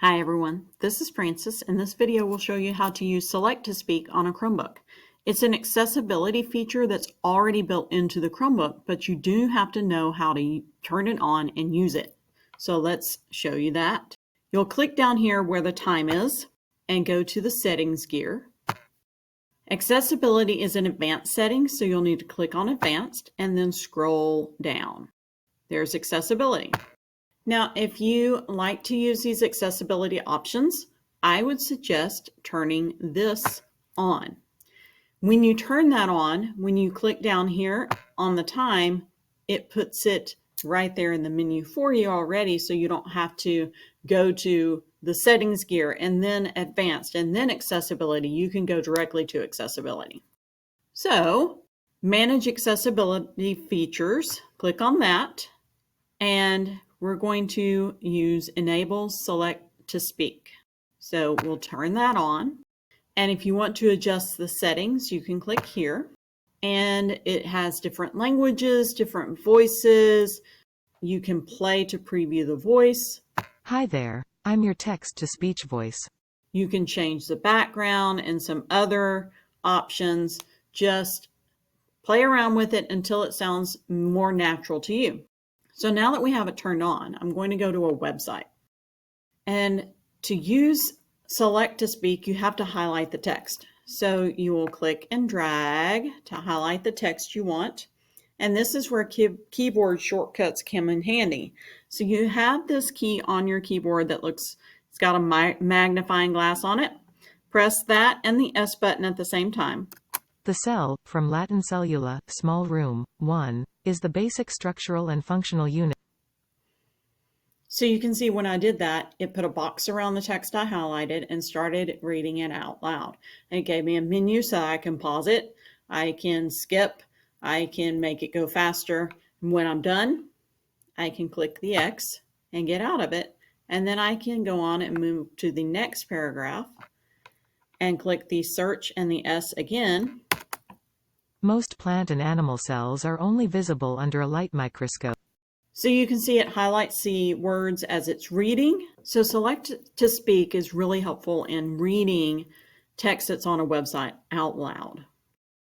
Hi everyone, this is Frances, and this video will show you how to use Select to Speak on a Chromebook. It's an accessibility feature that's already built into the Chromebook, but you do have to know how to turn it on and use it. So let's show you that. You'll click down here where the time is and go to the settings gear. Accessibility is an advanced setting, so you'll need to click on advanced and then scroll down. There's accessibility. Now, if you like to use these accessibility options, I would suggest turning this on. When you turn that on, when you click down here on the time, it puts it right there in the menu for you already, so you don't have to go to the settings gear and then advanced and then accessibility. You can go directly to accessibility. So, manage accessibility features, click on that, and we're going to use Enable Select to Speak. So we'll turn that on. And if you want to adjust the settings, you can click here. And it has different languages, different voices. You can play to preview the voice. Hi there, I'm your text-to-speech voice. You can change the background and some other options. Just play around with it until it sounds more natural to you. So now that we have it turned on, I'm going to go to a website. And to use Select to Speak, you have to highlight the text. So you will click and drag to highlight the text you want. And this is where keyboard shortcuts come in handy. So you have this key on your keyboard that it's got a magnifying glass on it. Press that and the S button at the same time. The cell, from Latin cellula, small room, 1, is the basic structural and functional unit. So you can see when I did that, it put a box around the text I highlighted and started reading it out loud. And it gave me a menu so I can pause it, I can skip, I can make it go faster. And when I'm done, I can click the X and get out of it. And then I can go on and move to the next paragraph and click the search and the S again. Most plant and animal cells are only visible under a light microscope. So you can see it highlights the words as it's reading. So Select to Speak is really helpful in reading text that's on a website out loud.